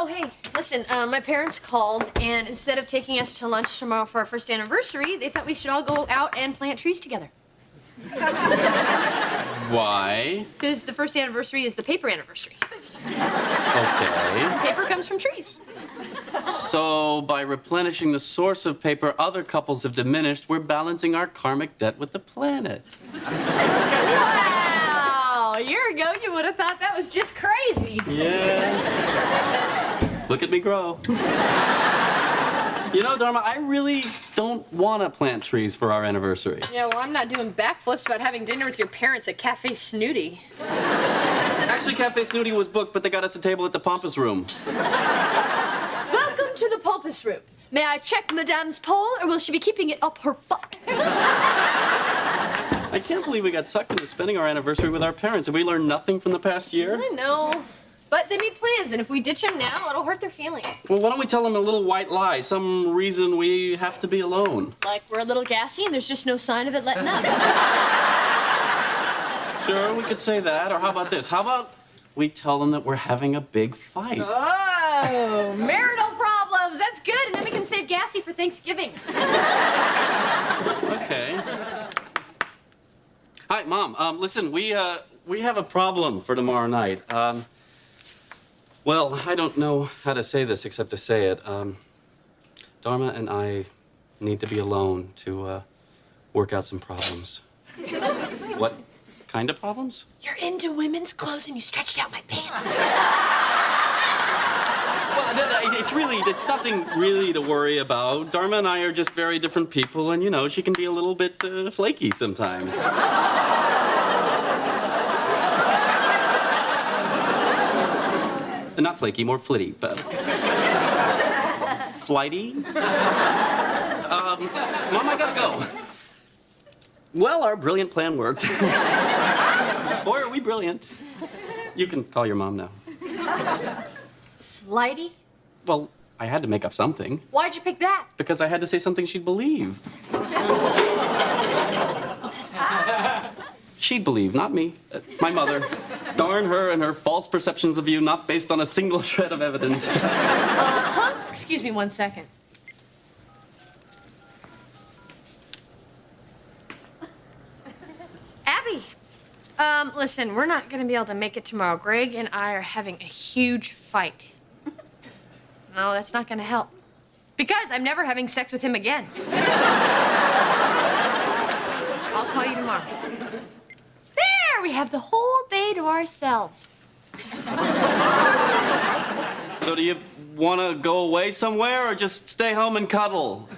Oh, hey, listen, my parents called, and instead of taking us to lunch tomorrow for our first anniversary, they thought we should all go out and plant trees together. Why? Because the first anniversary is the paper anniversary. Okay. Paper comes from trees. So, by replenishing the source of paper other couples have diminished, we're balancing our karmic debt with the planet. Wow! A year ago, you would have thought that was just crazy. Yeah. Look at me grow. You know, Dharma, I really don't want to plant trees for our anniversary. Yeah, well, I'm not doing backflips about having dinner with your parents at Cafe Snooty. Actually, Cafe Snooty was booked, but they got us a table at the Pompous Room. Welcome to the Pompous Room. May I check Madame's poll, or will she be keeping it up her butt? I can't believe we got sucked into spending our anniversary with our parents. Have we learned nothing from the past year? I know. But they made plans, and if we ditch them now, it'll hurt their feelings. Well, why don't we tell them a little white lie, some reason we have to be alone? Like we're a little gassy and there's just no sign of it letting up. Sure, we could say that. Or how about this? How about we tell them that we're having a big fight? Oh, marital problems. That's good, and then we can save gassy for Thanksgiving. Okay. Hi, Mom. Listen, we have a problem for tomorrow night. Well, I don't know how to say this except to say it. Dharma and I need to be alone to work out some problems. What kind of problems? You're into women's clothes and you stretched out my pants. Well, it's nothing really to worry about. Dharma and I are just very different people, and, you know, she can be a little bit flaky sometimes. Not flaky, more flitty, but... Flighty? Mom, I gotta go. Well, our brilliant plan worked. Boy, are we brilliant. You can call your mom now. Flighty? Well, I had to make up something. Why'd you pick that? Because I had to say something she'd believe. She'd believe, not me. My mother. Darn her and her false perceptions of you, not based on a single shred of evidence. Uh-huh. Excuse me 1 second. Abby! Listen, we're not gonna be able to make it tomorrow. Greg and I are having a huge fight. No, that's not gonna help. Because I'm never having sex with him again. I'll call you tomorrow. There, we have the whole day to ourselves. So do you want to go away somewhere or just stay home and cuddle?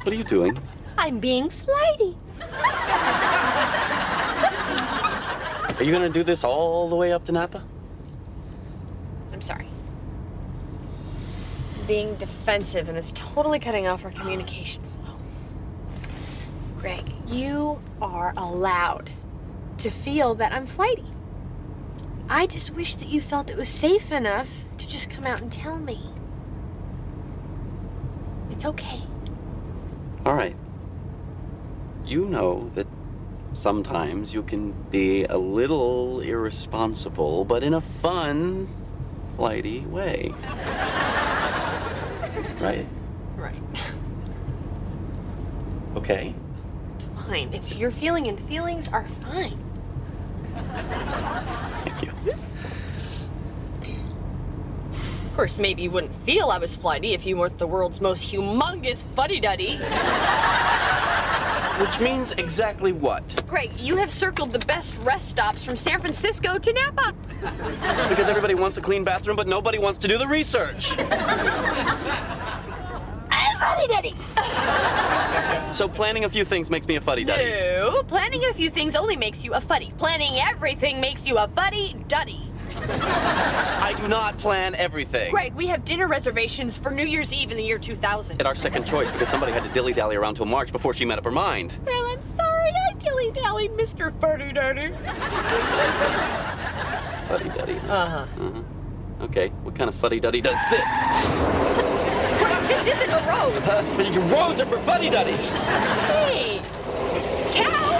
What are you doing? I'm being flighty. Are you gonna do this all the way up to Napa? I'm sorry. I'm being defensive, and it's totally cutting off our communication flow. Greg, you are allowed to feel that I'm flighty. I just wish that you felt it was safe enough to just come out and tell me. It's okay. All right. You know that sometimes you can be a little irresponsible, but in a fun, flighty way. Right? Right. Okay. It's fine. It's your feeling, and feelings are fine. Thank you. Of course, maybe you wouldn't feel I was flighty if you weren't the world's most humongous fuddy-duddy. Which means exactly what? Greg, you have circled the best rest stops from San Francisco to Napa. Because everybody wants a clean bathroom, but nobody wants to do the research. Fuddy-duddy. So planning a few things makes me a fuddy-duddy. No, planning a few things only makes you a fuddy. Planning everything makes you a fuddy-duddy. I do not plan everything. Greg, we have dinner reservations for New Year's Eve in the year 2000. At our second choice because somebody had to dilly-dally around till March before she made up her mind. Well, I'm sorry I dilly-dallied, Mr. Fuddy-Duddy. Fuddy-duddy. Uh-huh. Okay, what kind of fuddy-duddy does this? Greg, this isn't a road. The roads are for fuddy-duddies. Hey, cow!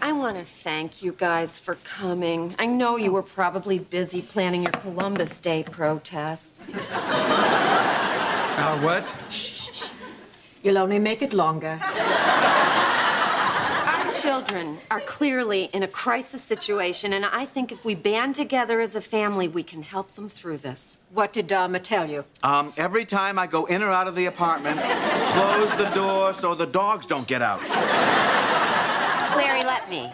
I want to thank you guys for coming. I know you were probably busy planning your Columbus Day protests. Our what? You'll only make it longer. Our children are clearly in a crisis situation, and I think if we band together as a family, we can help them through this. What did Dharma tell you? Every time I go in or out of the apartment, close the door so the dogs don't get out. Larry, let me.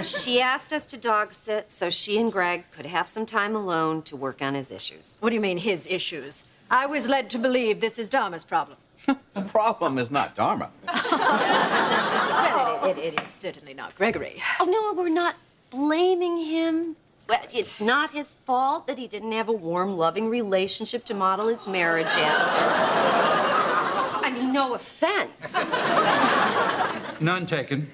She asked us to dog sit so she and Greg could have some time alone to work on his issues. What do you mean, his issues? I was led to believe this is Dharma's problem. The problem is not Dharma. Well, it is certainly not Gregory. Oh, no, we're not blaming him. Well, it's not his fault that he didn't have a warm, loving relationship to model his marriage after. I mean, no offense. None taken.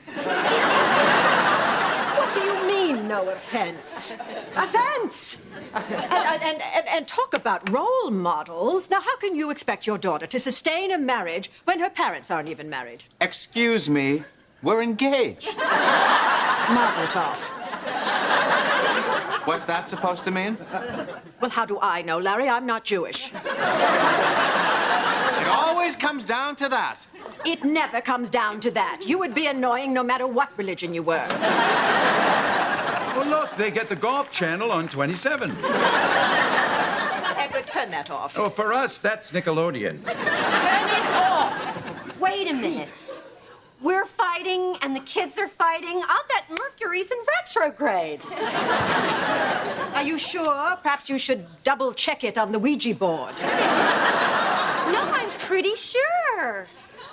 What do you mean, no offense? Offense! And talk about role models. Now, how can you expect your daughter to sustain a marriage when her parents aren't even married? Excuse me, we're engaged. Mazel tov. What's that supposed to mean? Well, how do I know, Larry? I'm not Jewish. It always comes down to that. It never comes down to that. You would be annoying no matter what religion you were. Well, look, they get the Golf Channel on 27. Edward, turn that off. Oh, for us, that's Nickelodeon. Turn it off! Wait a minute. We're fighting and the kids are fighting. I'll bet Mercury's in retrograde. Are you sure? Perhaps you should double-check it on the Ouija board. No, I'm pretty sure.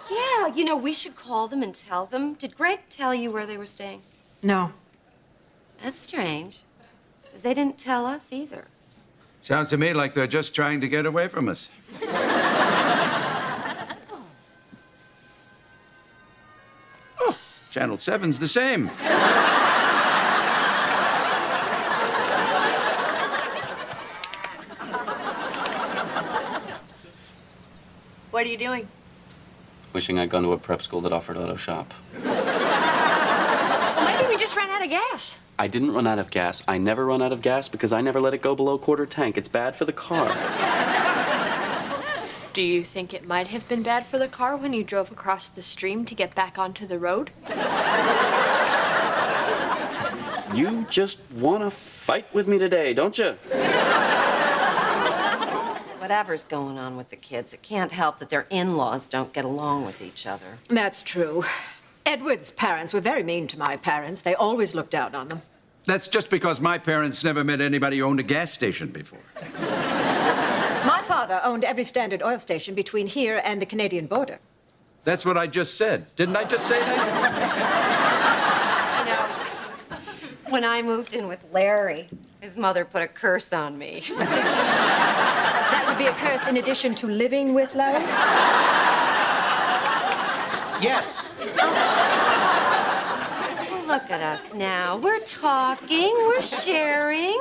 Yeah, you know, we should call them and tell them. Did Greg tell you where they were staying? No. That's strange, because they didn't tell us either. Sounds to me like they're just trying to get away from us. Oh, Channel 7's the same. What are you doing? Wishing I'd gone to a prep school that offered auto shop. Well, maybe we just ran out of gas. I didn't run out of gas. I never run out of gas because I never let it go below quarter tank. It's bad for the car. Do you think it might have been bad for the car when you drove across the stream to get back onto the road? You just want to fight with me today, don't you? Whatever's going on with the kids, it can't help that their in-laws don't get along with each other. That's true. Edward's parents were very mean to my parents. They always looked down on them. That's just because my parents never met anybody who owned a gas station before. My father owned every Standard oil station between here and the Canadian border. That's what I just said. Didn't I just say that? You know, when I moved in with Larry, his mother put a curse on me. That would be a curse in addition to living with Larry? Yes. Look at us now. We're talking, we're sharing.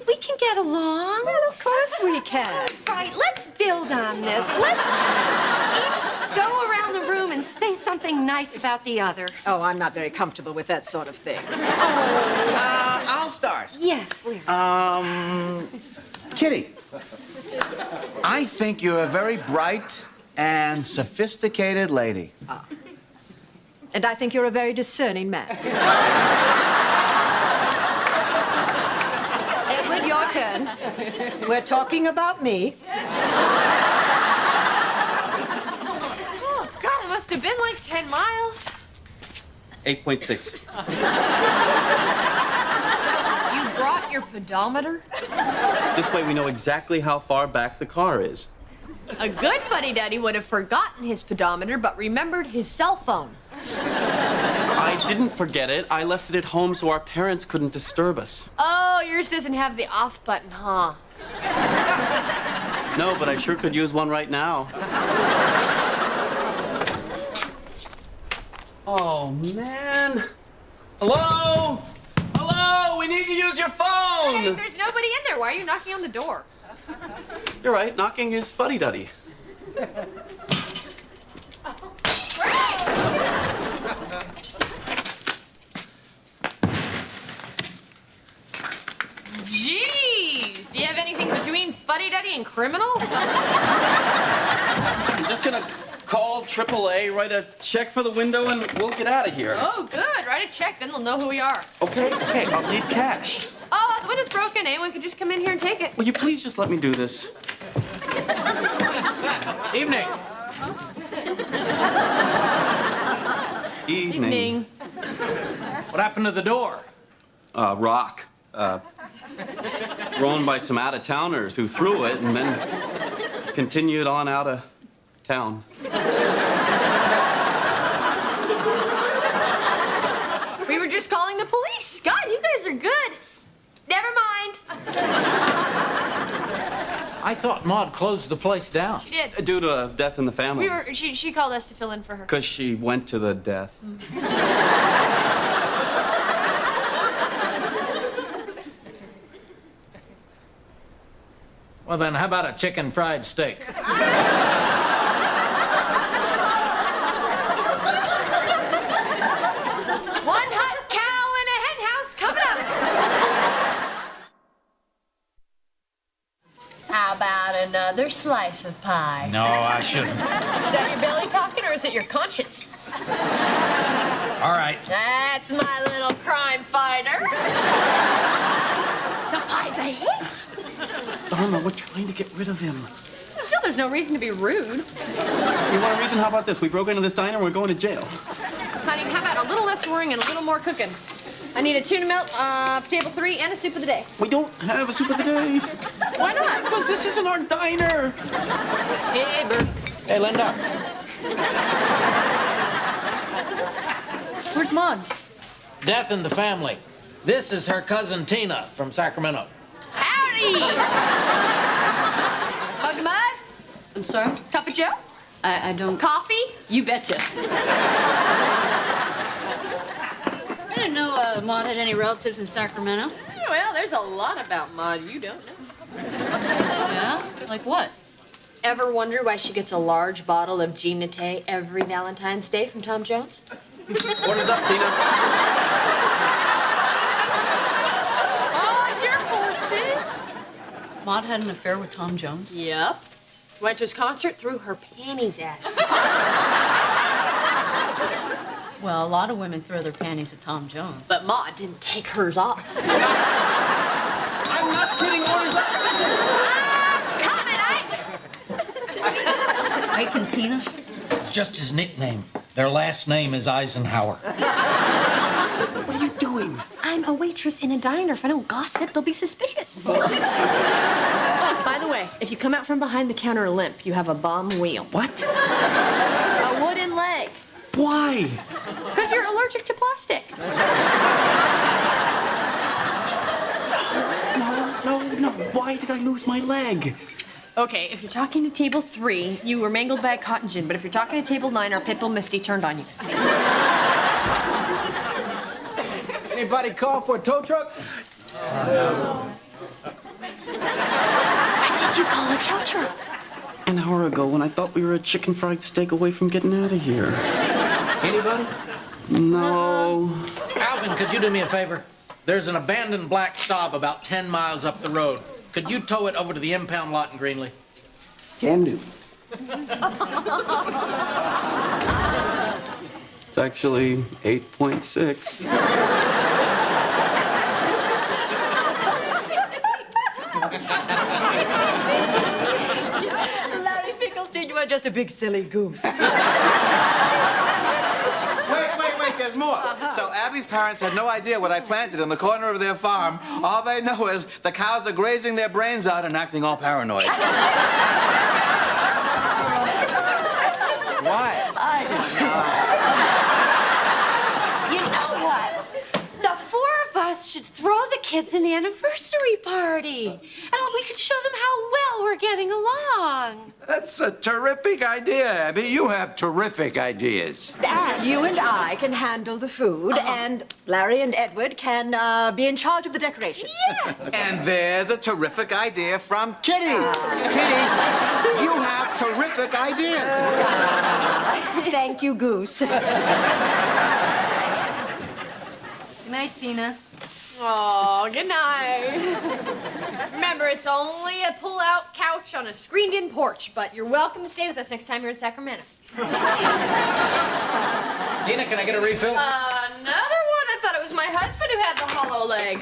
We can get along. Well, of course we can. Right, let's build on this. Let's each go around the room and say something nice about the other. Oh, I'm not very comfortable with that sort of thing. I'll start. Yes, Larry. Kitty, I think you're a very bright and sophisticated lady. And I think you're a very discerning man. Edward, your turn. We're talking about me. Oh, God, it must have been like 10 miles. 8.6. You brought your pedometer? This way we know exactly how far back the car is. A good fuddy-duddy would have forgotten his pedometer but remembered his cell phone. I I didn't forget it. I left it at home so our parents couldn't disturb us. Oh, yours doesn't have the off button, huh? No, but I sure could use one right now. Oh, man. Hello? Hello? We need to use your phone. Hey, there's nobody in there. Why are you knocking on the door? You're right. Knocking is fuddy-duddy. Jeez! Do you have anything between fuddy-duddy and criminal? I'm just gonna call AAA, write a check for the window, and we'll get out of here. Oh, good. Write a check, then they'll know who we are. Okay, I'll need cash. Oh, the window's broken. Anyone could just come in here and take it. Will you please just let me do this? Evening. Evening. What happened to the door? Rock. Thrown by some out-of-towners who threw it and then continued on out of town. We were just calling the police. God, you guys are good. Never mind. I thought Maud closed the place down. She did. Due to a death in the family. She called us to fill in for her. Because she went to the death. Well, then, how about a chicken fried steak? One hot cow in a hen house coming up. How about another slice of pie? No, I shouldn't. Is that your belly talking or is it your conscience? All right. That's my little crime fighter. The pie's a hit. Dharma, we're trying to get rid of him. Still, there's no reason to be rude. You want a reason? How about this? We broke into this diner and we're going to jail. Honey, how about a little less worrying and a little more cooking? I need a tuna melt, table 3, and a soup of the day. We don't have a soup of the day. Why not? Because this isn't our diner. Hey, Bert. Hey, Linda. Where's Maud? Death in the family. This is her cousin Tina from Sacramento. Howdy! Bug the mud? I'm sorry? Cup of joe? I don't... Coffee? You betcha. I didn't know Maud had any relatives in Sacramento. Well, there's a lot about Maud you don't know. Yeah? Like what? Ever wonder why she gets a large bottle of Jean Naté every Valentine's Day from Tom Jones? What is up, Tina? Oh, it's your horses. Maud had an affair with Tom Jones? Yep. Went to his concert, threw her panties at him. Well, a lot of women throw their panties at Tom Jones. But Maud didn't take hers off. I'm not kidding. What is that? Ike and Tina? It's just his nickname. Their last name is Eisenhower. What are you doing? I'm a waitress in a diner. If I don't gossip, they'll be suspicious. Oh, by the way, if you come out from behind the counter limp, you have a bum wheel. What? A wooden leg. Why? Because you're allergic to plastic. No. Why did I lose my leg? Okay, if you're talking to table 3, you were mangled by a cotton gin. But if you're talking to table 9, our pitbull Misty turned on you. Anybody call for a tow truck? When did you call a tow truck? An hour ago when I thought we were a chicken fried steak away from getting out of here. Anybody? No. Alvin, could you do me a favor? There's an abandoned black Saab about 10 miles up the road. Could you tow it over to the impound lot in Greenlee? Can do. It's actually 8.6. Larry Finkelstein, you are just a big silly goose. Wait, there's more. So Abby's parents had no idea what I planted in the corner of their farm. All they know is the cows are grazing their brains out and acting all paranoid. Why? I don't know. kids an anniversary party. And we could show them how well we're getting along. That's a terrific idea, Abby. You have terrific ideas. And you and I can handle the food, and Larry and Edward can be in charge of the decorations. Yes! And there's a terrific idea from Kitty. Kitty, you have terrific ideas. Thank you, Goose. Good night, Tina. Oh, good night. Remember, it's only a pull-out couch on a screened-in porch, but you're welcome to stay with us next time you're in Sacramento. Tina, can I get a refill? Another one? I thought it was my husband who had the hollow leg.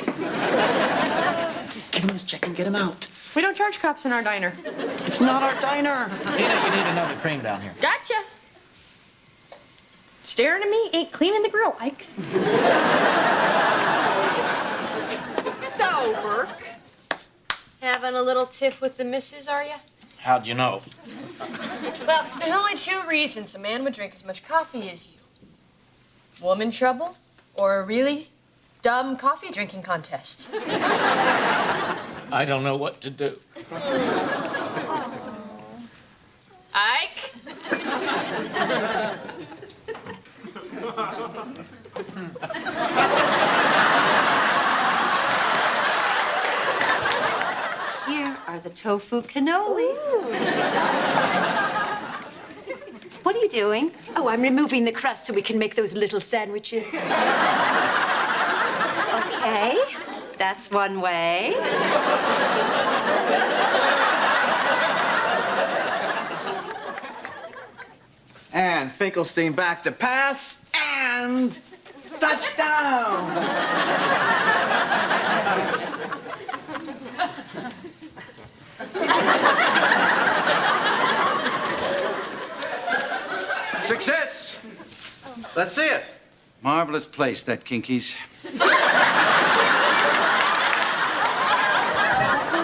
Give him his check and get him out. We don't charge cops in our diner. It's not our diner. Tina, you need another cream down here. Gotcha. Staring at me ain't cleaning the grill, Ike. So, Burke, having a little tiff with the missus, are you? How'd you know? Well, there's only two reasons a man would drink as much coffee as you. Woman trouble, or a really dumb coffee drinking contest. I don't know what to do. Ike? Here are the tofu cannoli. What are you doing? Oh, I'm removing the crust so we can make those little sandwiches. Okay, that's one way. And Finkelstein back to pass, and touchdown! Success! Let's see it. Marvelous place, that Kinky's. Tofu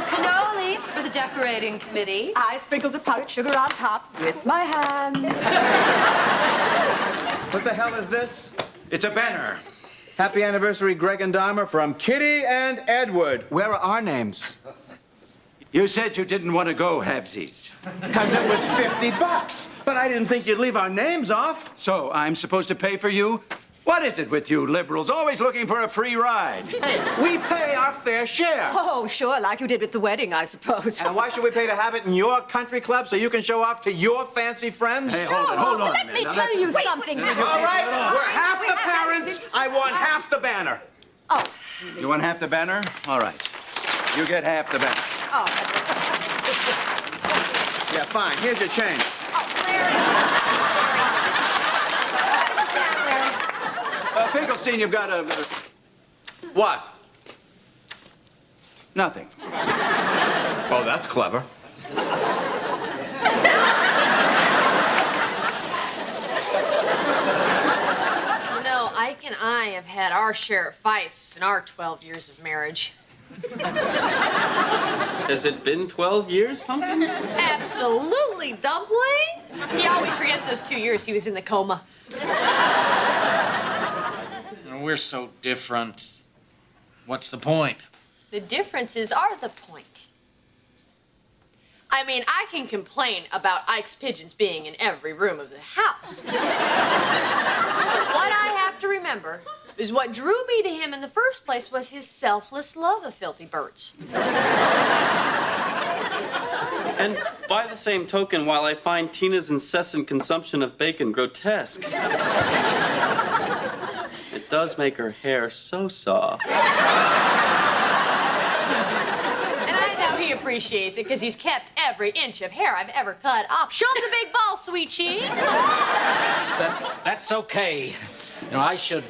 cannoli for the decorating committee. I sprinkle the powdered sugar on top with my hands. What the hell is this? It's a banner. Happy anniversary, Greg and Dharma, from Kitty and Edward. Where are our names? You said you didn't want to go, Havesies. Because it was $50. But I didn't think you'd leave our names off. So I'm supposed to pay for you? What is it with you liberals, always looking for a free ride? We pay our fair share. Oh, sure, like you did with the wedding, I suppose. And why should we pay to have it in your country club so you can show off to your fancy friends? Hey, hold on. Let me Now, tell you something. All right, we're half the parents. I want half the banner. Oh, You want half the banner? All right. You get half the banner. Yeah, fine. Here's your change. Finkelstein, you've got a... What? Nothing. Oh, that's clever. You know, Ike and I have had our share of fights in our 12 years of marriage. Has it been 12 years, Pumpkin? Absolutely, Dumpling. He always forgets those 2 years he was in the coma. We're so different. What's the point? The differences are the point. I mean, I can complain about Ike's pigeons being in every room of the house. But what I have to remember is what drew me to him in the first place was his selfless love of filthy birds. And by the same token, while I find Tina's incessant consumption of bacon grotesque, it does make her hair so soft. And I know he appreciates it because he's kept every inch of hair I've ever cut off. Show him the big ball, sweet cheeks. That's okay. You know, I should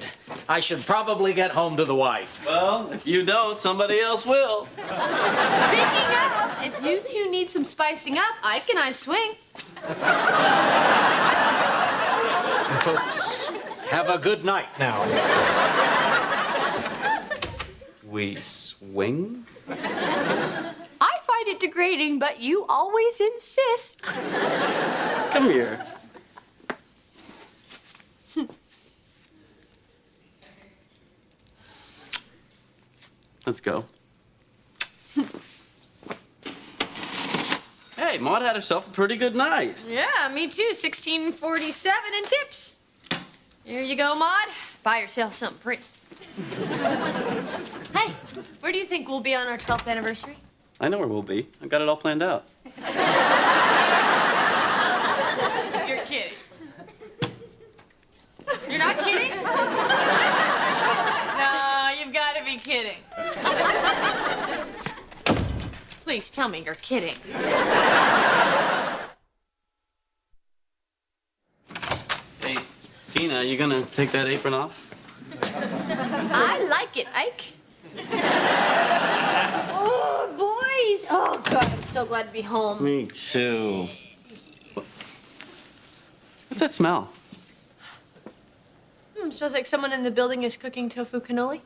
probably get home to the wife. Well, if you don't, somebody else will. Speaking of, if you two need some spicing up, Ike and I swing. Folks, have a good night now. We swing? I find it degrading, but you always insist. Come here. Let's go. Hey, Maud had herself a pretty good night. Yeah, me too. 1647 in tips. Here you go, Maud. Buy yourself something pretty. Hey, where do you think we'll be on our 12th anniversary? I know where we'll be. I got it all planned out. You're kidding. You're not kidding? No, you've got to be kidding. Please tell me you're kidding. Hey, Tina, you gonna take that apron off? I like it, Ike. Oh, boys. Oh, God, I'm so glad to be home. Me too. What's that smell? Smells like someone in the building is cooking tofu cannoli.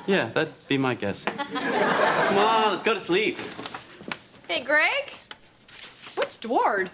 Yeah, that'd be my guess. Come on, let's go to sleep. Hey, Greg. What's Dward?